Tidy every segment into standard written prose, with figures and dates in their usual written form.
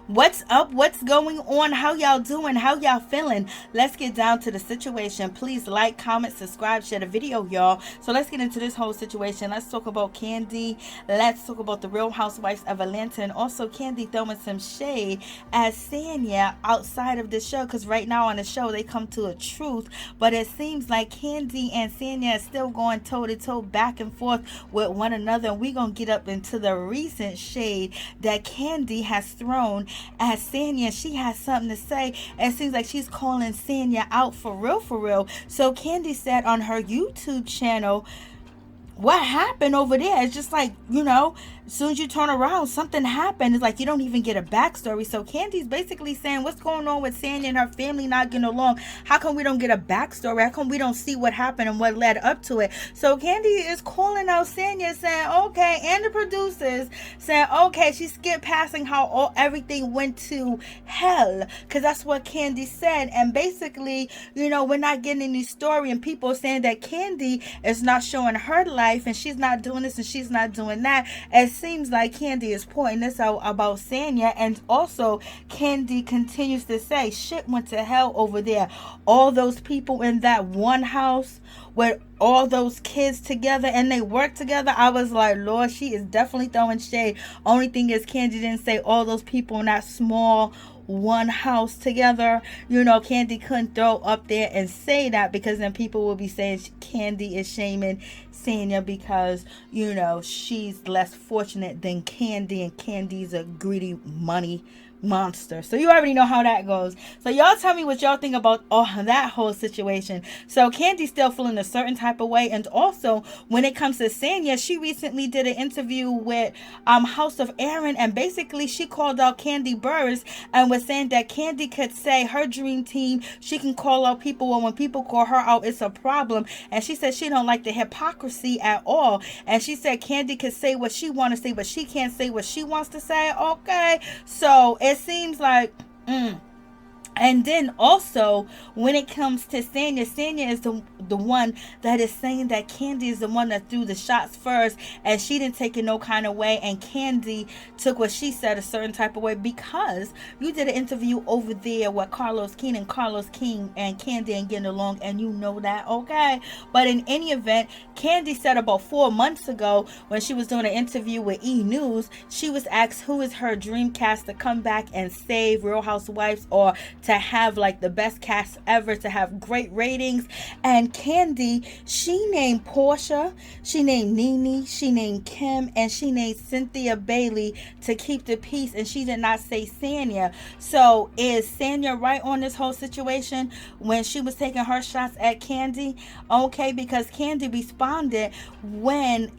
What's up? What's going on? How y'all doing? How y'all feeling? Let's get down to the situation. Please like, comment, subscribe, share the video, y'all. So let's get into this whole situation. Let's talk about Kandi. Let's talk about the Real Housewives of Atlanta, and also Kandi throwing some shade at Sanya outside of the show, because right now on the show they come to a truth, but it seems like Kandi and Sanya are still going toe to toe, back and forth with one another. And we're gonna get up into the recent shade that Kandi has thrown at Sanya. She has something to say. It seems like she's calling Sanya out for real, for real. So Kandi said on her YouTube channel, what happened over there? It's just like, as soon as you turn around, something happened. It's like you don't even get a backstory. So Kandi's basically saying, what's going on with Sanya and her family not getting along? How come we don't get a backstory? How come we don't see what happened and what led up to it? So Kandi is calling out Sanya, saying, okay, and the producers saying, okay, she skipped passing how everything went to hell, because that's what Kandi said. And basically, we're not getting any story, and people saying that Kandi is not showing her life, and she's not doing this and she's not doing that. It seems like Kandi is pointing this out about Sanya. And also Kandi continues to say shit went to hell over there. All those people in that one house with all those kids together, and they work together. I was like, Lord, she is definitely throwing shade. Only thing is Kandi didn't say all those people in that small one house together. Kandi couldn't throw up there and say that, because then people will be saying Kandi is shaming Sanya because she's less fortunate than Kandi, and Kandi's a greedy money monster. So you already know how that goes. So y'all tell me what y'all think about that whole situation. So Kandi's still feeling a certain type of way. And also when it comes to Sanya, she recently did an interview with House of Aaron, and basically she called out Kandi Burruss and was saying that Kandi could say her dream team, she can call out people, and when people call her out, it's a problem. And she said she don't like the hypocrisy at all. And she said Kandi could say what she want to say, but she can't say what she wants to say. Okay, so it seems like And then also when it comes to Sanya is the one that is saying that Kandi is the one that threw the shots first, and she didn't take it no kind of way, and Kandi took what she said a certain type of way, because you did an interview over there with Carlos King and Kandi ain't getting along, and you know that, okay? But in any event, Kandi said about 4 months ago when she was doing an interview with E! News, she was asked who is her dream cast to come back and save Real Housewives, or to have like the best cast ever, to have great ratings. And Kandi, she named Portia, she named Nene, she named Kim, and she named Cynthia Bailey to keep the peace, and she did not say Sanya. So is Sanya right on this whole situation when she was taking her shots at Kandi? Okay, because Kandi responded when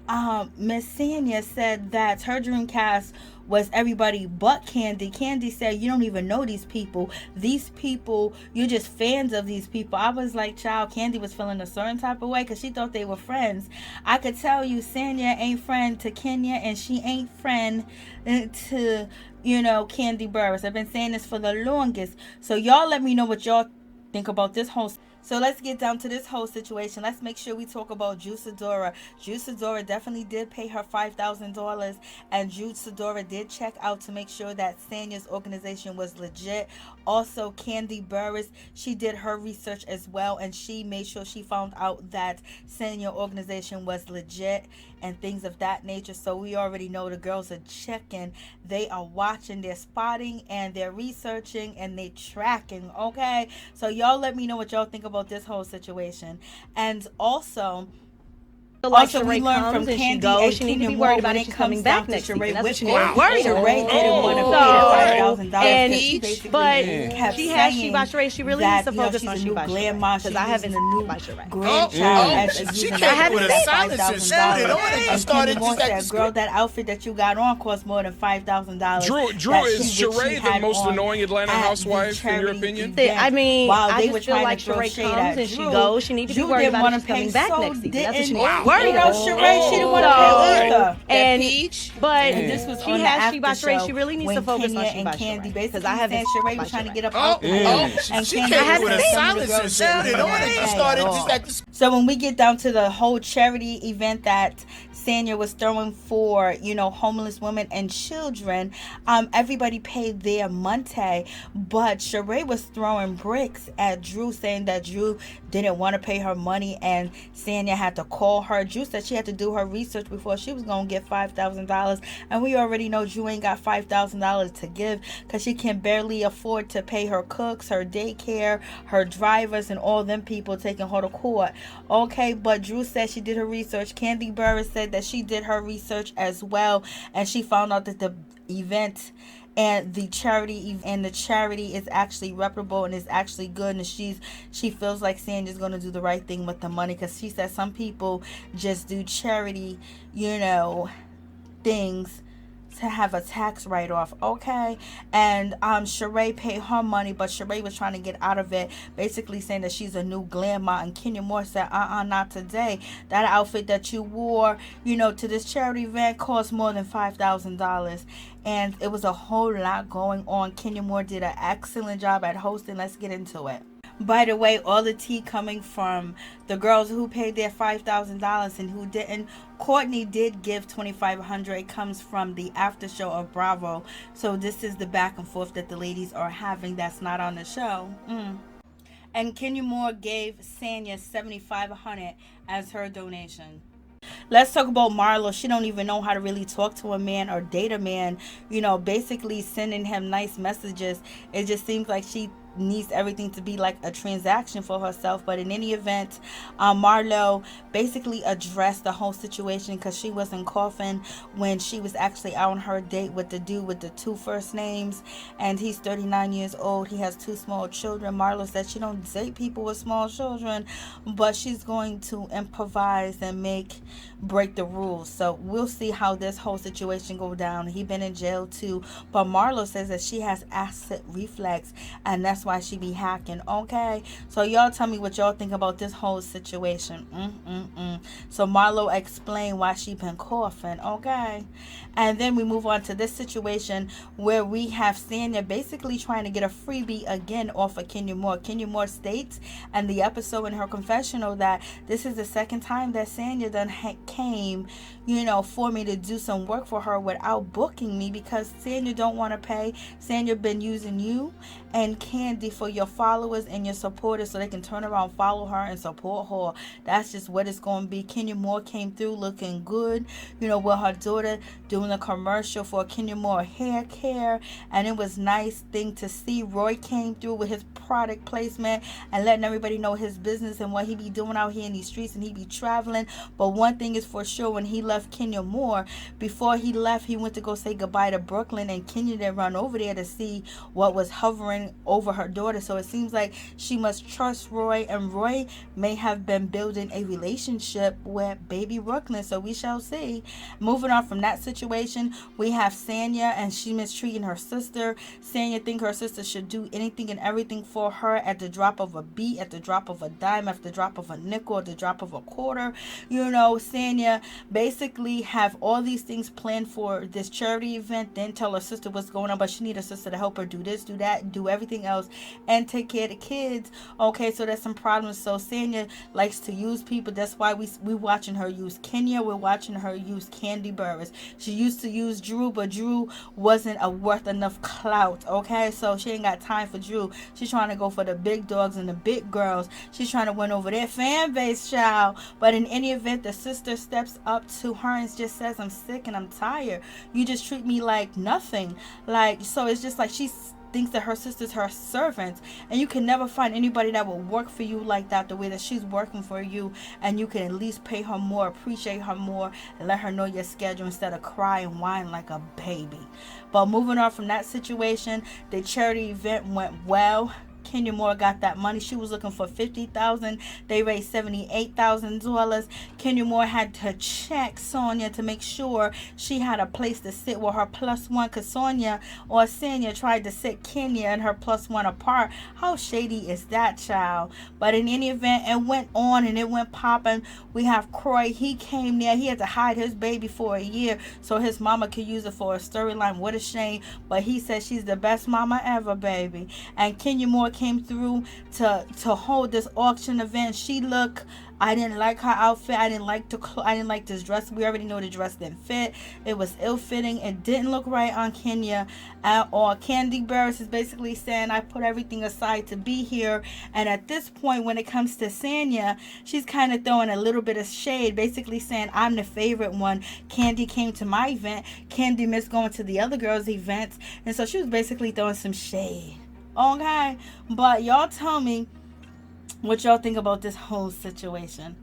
Miss Sanya said that her dream cast was everybody but Kandi. Kandi said, you don't even know these people. These people, you're just fans of these people. I was like, child, Kandi was feeling a certain type of way because she thought they were friends. I could tell you Sanya ain't friend to Kenya, and she ain't friend to, Kandi Burruss. I've been saying this for the longest. So y'all let me know what y'all think about this whole. So let's get down to this whole situation. Let's make sure we talk about Juisadora. Juisadora definitely did pay her $5,000, and Juisadora did check out to make sure that Sanya's organization was legit. Also, Kandi Burruss, she did her research as well, and she made sure she found out that Sanya organization was legit and things of that nature. So we already know the girls are checking, they are watching, they're spotting, and they're researching, and they're tracking, okay? So y'all let me know what y'all think about this whole situation. And also we learned from Kandi, she needs to be worried about it. She's coming back next week. That's what she needs to be worried about. Sheree didn't want to pay the $5,000, but she has Sheba Sheree. She really needs to focus on Sheba Sheree, because I haven't seen Sheba Sheree. She came with a silence and started that girl, that outfit that you got on cost more than $5,000. Drew, is Sheree the most annoying Atlanta housewife in your opinion? I mean, I just feel like Sheree comes and she goes. She needs to be worried about it. She's coming back next season. That's what she needs to be. Sheree, she didn't want to pay either. And this was she has Sheba Sheree. She really needs to focus on Sheba Sheree. basically saying Sheree was trying to get up out there. And she came with a silencer, shouted on it, and started just like this. So when we get down to the whole charity event that Sanya was throwing for, homeless women and children, everybody paid their money, but Sheree was throwing bricks at Drew, saying that Drew didn't want to pay her money, and Sanya had to call her. Drew said she had to do her research before she was going to get $5,000, and we already know Drew ain't got $5,000 to give because she can barely afford to pay her cooks, her daycare, her drivers, and all them people taking her to court. Okay, but Drew said she did her research. Kandi Burruss said that she did her research as well, and she found out that the event and the charity is actually reputable and is actually good, and she feels like Sanya's going to do the right thing with the money, because she said some people just do charity things to have a tax write-off. Okay, and Sheree paid her money, but Sheree was trying to get out of it, basically saying that she's a new grandma, and Kenya Moore said not today. That outfit that you wore to this charity event cost more than $5,000, and it was a whole lot going on. Kenya Moore did an excellent job at hosting. Let's get into it. By the way, all the tea coming from the girls who paid their $5,000 and who didn't. Courtney did give $2,500. It comes from the after show of Bravo. So this is the back and forth that the ladies are having that's not on the show. And Kenya Moore gave Sanya $7,500 as her donation. Let's talk about Marlo. She don't even know how to really talk to a man or date a man. Basically sending him nice messages. It just seems like she needs everything to be like a transaction for herself. But in any event, Marlo basically addressed the whole situation, because she wasn't coughing when she was actually out on her date with the dude with the 2 first names, and he's 39 years old. He has 2 small children. Marlo said she don't date people with small children, but she's going to improvise and break the rules. So we'll see how this whole situation go down. He been in jail too, but Marlo says that she has acid reflux, and that's why she be hacking. Okay, so y'all tell me what y'all think about this whole situation. So Marlo explained why she been coughing. Okay, and then we move on to this situation where we have Sanya basically trying to get a freebie again off of Kenya Moore. Kenya Moore states in the episode in her confessional that this is the second time that Sanya done came for me to do some work for her without booking me, because Sanya don't want to pay. Sanya been using you and Kandi for your followers and your supporters so they can turn around, follow her, and support her. That's just what it's going to be. Kenya Moore came through looking good, with her daughter doing a commercial for Kenya Moore hair care, and it was nice thing to see. Roy came through with his product placement and letting everybody know his business and what he be doing out here in these streets, and he be traveling. But one thing is for sure, when he left Kenya Moore, before he left, he went to go say goodbye to Brooklyn, and Kenya then run over there to see what was hovering over her daughter. So it seems like she must trust Roy, and Roy may have been building a relationship with baby Brooklyn. So we shall see. Moving on from that situation, we have Sanya, and she mistreating her sister. Sanya think her sister should do anything and everything for her at the drop of a beat, at the drop of a dime, at the drop of a nickel, at the drop of a quarter. Sanya basically have all these things planned for this charity event, then tell her sister what's going on, but she need her sister to help her do this, do that, do everything else, and take care of the kids. Okay, so there's some problems. So Sanya likes to use people. That's why we watching her use Kenya. We're watching her use Kandi Burruss. She used to use Drew, but Drew wasn't worth enough clout. Okay, so she ain't got time for Drew. She's trying to go for the big dogs and the big girls. She's trying to win over their fan base, child. But in any event, the sister steps up to her and just says, I'm sick and I'm tired. You just treat me like nothing. So it's just like she thinks that her sister's her servant, and you can never find anybody that will work for you like that, the way that she's working for you, and you can at least pay her more, appreciate her more, and let her know your schedule instead of cry and whine like a baby. But moving on from that situation, the charity event went well. Kenya Moore got that money. She was looking for $50,000. They raised $78,000. Kenya Moore had to check Sanya to make sure she had a place to sit with her plus one, because Sanya tried to sit Kenya and her plus one apart. How shady is that, child? But in any event, it went on and it went popping. We have Croy. He came there. He had to hide his baby for a year so his mama could use it for a storyline. What a shame. But he said she's the best mama ever, baby. And Kenya Moore came through to hold this auction event. I didn't like her outfit. I didn't like this dress. We already know the dress didn't fit. It was ill-fitting. It didn't look right on Kenya at all. Kandi Burruss is basically saying, I put everything aside to be here. And at this point, when it comes to Sanya, she's kind of throwing a little bit of shade, basically saying, I'm the favorite one. Kandi came to my event. Kandi missed going to the other girls' events. And so she was basically throwing some shade. Okay? But y'all tell me what y'all think about this whole situation.